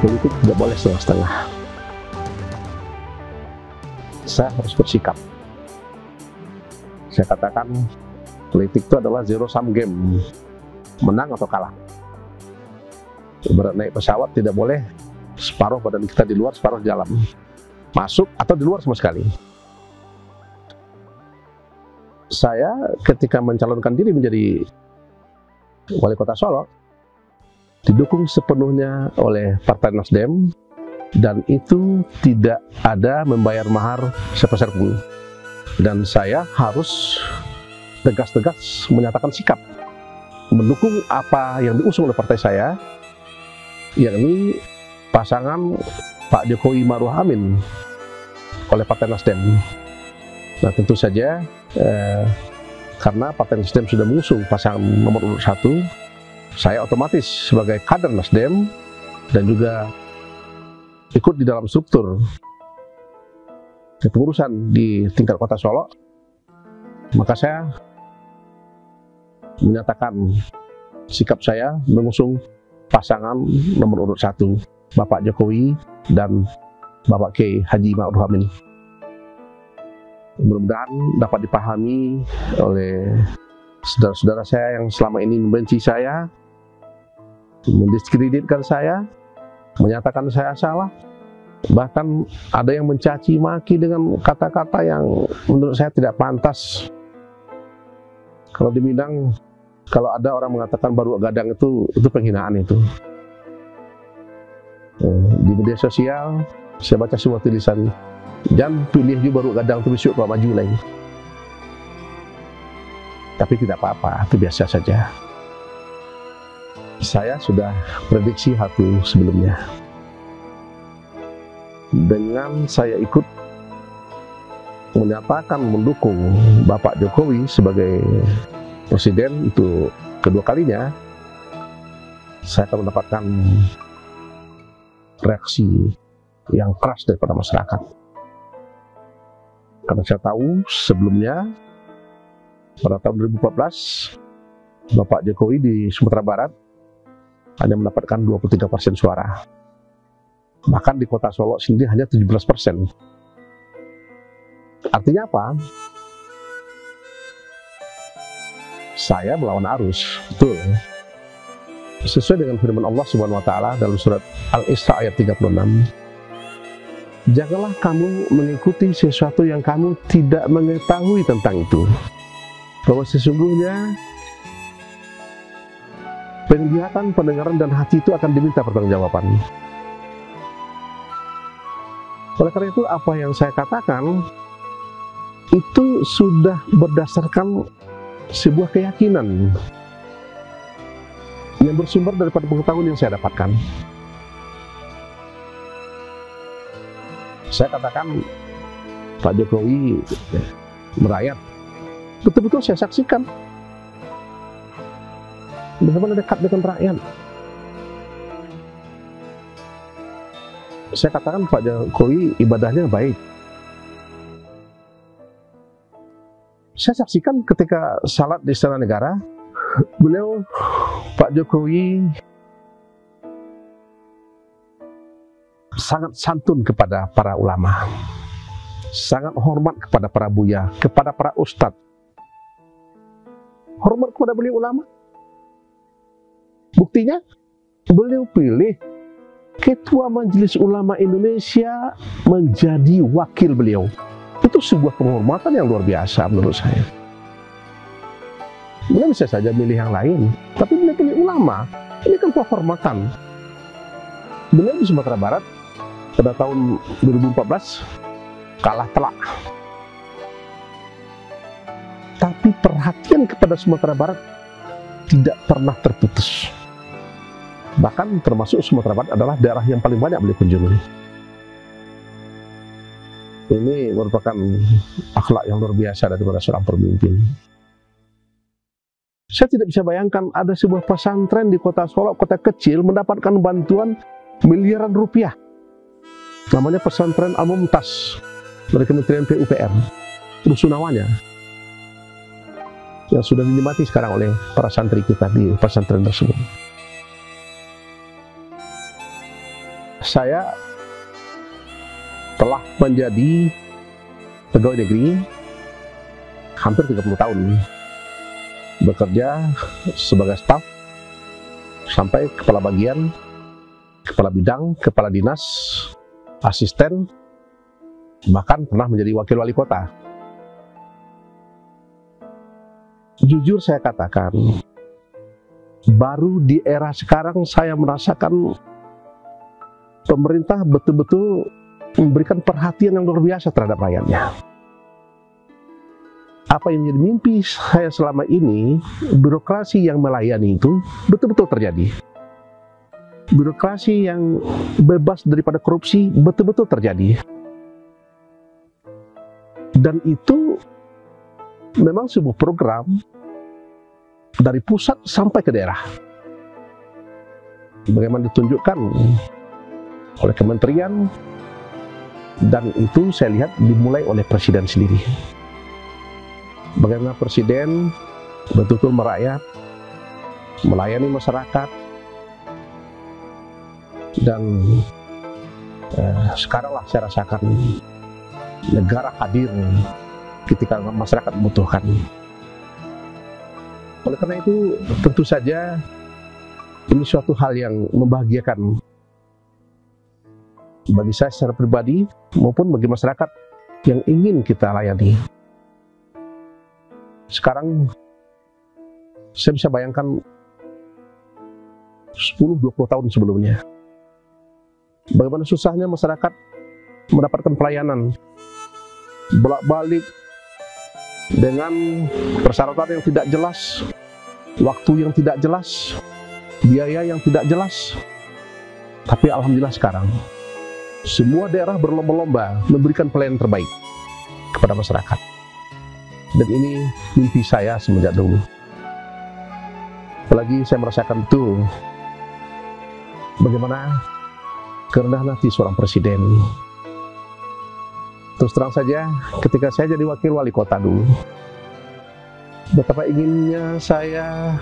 Politik tidak boleh setengah-setengah. Saya harus bersikap. Saya katakan politik itu adalah zero sum game, menang atau kalah. Ibarat naik pesawat, tidak boleh separuh badan kita di luar, separuh di dalam, masuk atau di luar sama sekali. Saya ketika mencalonkan diri menjadi wali kota Solo, didukung sepenuhnya oleh Partai Nasdem, dan itu tidak ada membayar mahar sepeser pun. Dan saya harus tegas-tegas menyatakan sikap mendukung apa yang diusung oleh partai saya, yakni pasangan Pak Jokowi Ma'ruf Amin oleh Partai Nasdem. Nah, tentu saja karena Partai Nasdem sudah mengusung pasangan nomor urut 1, saya otomatis sebagai kader Nasdem dan juga ikut di dalam struktur kepengurusan di tingkat kota Solo, maka saya menyatakan sikap saya mengusung pasangan nomor urut 1, Bapak Jokowi dan Bapak Kiai Haji Ma'ruf Amin. Mudah-mudahan dapat dipahami oleh saudara-saudara saya yang selama ini membenci saya, mendiskreditkan saya, menyatakan saya salah, bahkan ada yang mencaci maki dengan kata-kata yang menurut saya tidak pantas. Kalau di Minang, kalau ada orang mengatakan baru gadang itu penghinaan itu. Di media sosial saya baca sebuah tulisan, jangan pilih juga baru gadang itu besok kalau maju lagi. Tapi tidak apa-apa, itu biasa saja. Saya sudah prediksi hal itu sebelumnya. Dengan saya ikut menyatakan mendukung Bapak Jokowi sebagai presiden itu kedua kalinya, saya akan mendapatkan reaksi yang keras daripada masyarakat. Karena saya tahu sebelumnya pada tahun 2014 Bapak Jokowi di Sumatera Barat hanya mendapatkan 23% suara. Bahkan di kota Solo sendiri hanya 17%. Artinya apa? Saya melawan arus, betul. Sesuai dengan firman Allah Subhanahu wa taala dalam surat Al-Isra ayat 36. Janganlah kamu mengikuti sesuatu yang kamu tidak mengetahui tentang itu. Bahwa sesungguhnya penglihatan, pendengaran, dan hati itu akan diminta pertanggungjawaban. Oleh karena itu, apa yang saya katakan itu sudah berdasarkan sebuah keyakinan yang bersumber daripada pengetahuan yang saya dapatkan. Saya katakan Pak Jokowi merayat, betul-betul saya saksikan bagaimana dekat dengan rakyat. Saya katakan Pak Jokowi ibadahnya baik. Saya saksikan ketika salat di Istana Negara, beliau Pak Jokowi sangat santun kepada para ulama, sangat hormat kepada para buya, kepada para ustadz, hormat kepada beliau ulama. Buktinya beliau pilih Ketua Majelis Ulama Indonesia menjadi wakil beliau. Itu sebuah penghormatan yang luar biasa menurut saya. Beliau bisa saja milih yang lain, tapi beliau pilih ulama. Ini kan penghormatan. Beliau di Sumatera Barat pada tahun 2014 kalah telak. Tapi perhatian kepada Sumatera Barat tidak pernah terputus. Bahkan termasuk Sumatera Barat adalah daerah yang paling banyak beliau kunjungi. Ini merupakan akhlak yang luar biasa daripada seorang pemimpin. Saya tidak bisa bayangkan ada sebuah pesantren di kota Solo, kota kecil, mendapatkan bantuan miliaran rupiah. Namanya Pesantren Al-Mumtaz dari Kementerian PUPR, rusunawanya, yang sudah dinikmati sekarang oleh para santri kita di pesantren tersebut. Saya telah menjadi pegawai negeri hampir 30 tahun, bekerja sebagai staf sampai kepala bagian, kepala bidang, kepala dinas, asisten, bahkan pernah menjadi wakil wali kota. Jujur saya katakan, baru di era sekarang saya merasakan pemerintah betul-betul memberikan perhatian yang luar biasa terhadap rakyatnya. Apa yang menjadi mimpi saya selama ini, birokrasi yang melayani itu betul-betul terjadi. Birokrasi yang bebas daripada korupsi betul-betul terjadi. Dan itu memang sebuah program dari pusat sampai ke daerah. Bagaimana ditunjukkan oleh kementerian, dan itu saya lihat dimulai oleh presiden sendiri. Bagaimana presiden betul-betul merakyat, melayani masyarakat, dan sekaranglah saya rasakan negara hadir ketika masyarakat membutuhkan. Oleh karena itu, tentu saja ini suatu hal yang membahagiakan bagi saya secara pribadi maupun bagi masyarakat yang ingin kita layani. Sekarang saya bisa bayangkan 10-20 tahun sebelumnya, bagaimana susahnya masyarakat mendapatkan pelayanan, bolak-balik dengan persyaratan yang tidak jelas, waktu yang tidak jelas, biaya yang tidak jelas. Tapi alhamdulillah sekarang semua daerah berlomba-lomba memberikan pelayanan terbaik kepada masyarakat. Dan ini mimpi saya semenjak dulu. Apalagi saya merasakan itu bagaimana kerendahan hati seorang presiden. Terus terang saja, ketika saya jadi wakil wali kota dulu, betapa inginnya saya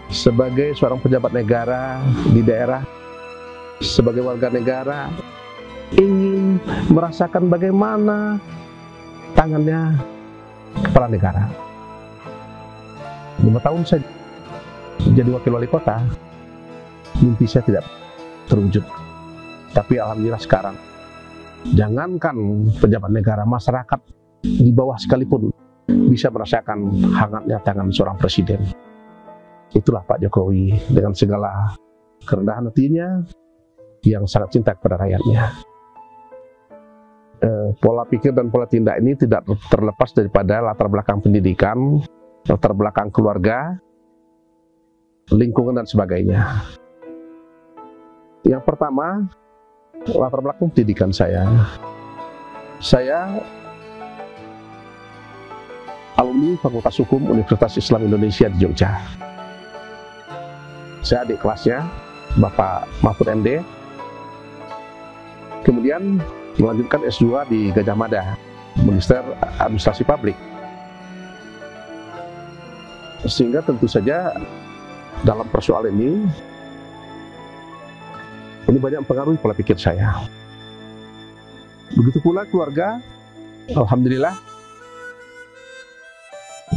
sebagai seorang pejabat negara di daerah, sebagai warga negara, ingin merasakan bagaimana tangannya kepala negara. 5 tahun saya jadi wakil wali kota, mimpi saya tidak terwujud. Tapi alhamdulillah sekarang, jangankan pejabat negara, masyarakat di bawah sekalipun bisa merasakan hangatnya tangan seorang presiden. Itulah Pak Jokowi dengan segala kerendahan hatinya yang sangat cinta kepada rakyatnya. Pola pikir dan pola tindak ini tidak terlepas daripada latar belakang pendidikan, latar belakang keluarga, lingkungan dan sebagainya. Yang pertama, latar belakang pendidikan saya. Saya alumni Fakultas Hukum Universitas Islam Indonesia di Jogja. Saya adik kelasnya Bapak Mahfud MD. Kemudian melanjutkan S2 di Gajah Mada, Magister Administrasi Publik. Sehingga tentu saja dalam persoalan ini banyak mempengaruhi pola pikir saya. Begitu pula keluarga, alhamdulillah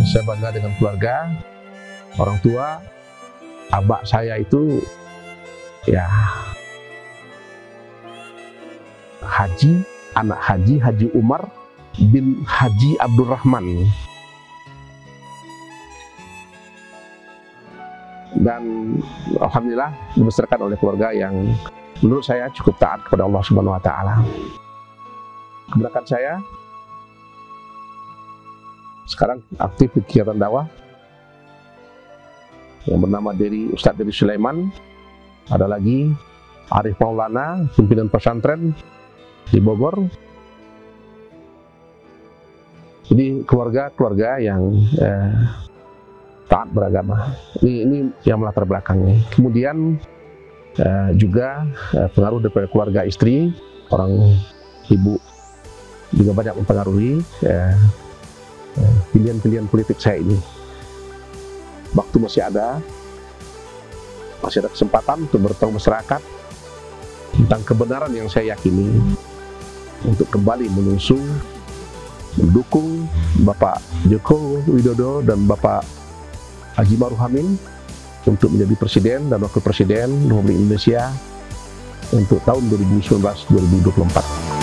saya bangga dengan keluarga, orang tua, abah saya itu ya Haji, anak Haji Umar bin Haji Abdurrahman. Dan alhamdulillah dibesarkan oleh keluarga yang menurut saya cukup taat kepada Allah Subhanahu wa taala. Keberangkatan saya sekarang aktif di kegiatan dakwah yang bernama Ustadz Dery Sulaiman. Ada lagi Arif Maulana, pimpinan pesantren di Bogor. Jadi keluarga-keluarga yang taat beragama. Ini yang melatar belakangnya. Kemudian juga pengaruh dari keluarga istri, orang ibu juga banyak mempengaruhi pilihan-pilihan politik saya ini. Waktu masih ada kesempatan untuk bertemu masyarakat, tentang kebenaran yang saya yakini untuk kembali mengusung, mendukung Bapak Joko Widodo dan Bapak Haji Ma'ruf Amin untuk menjadi Presiden dan Wakil Presiden Republik Indonesia untuk tahun 2019-2024.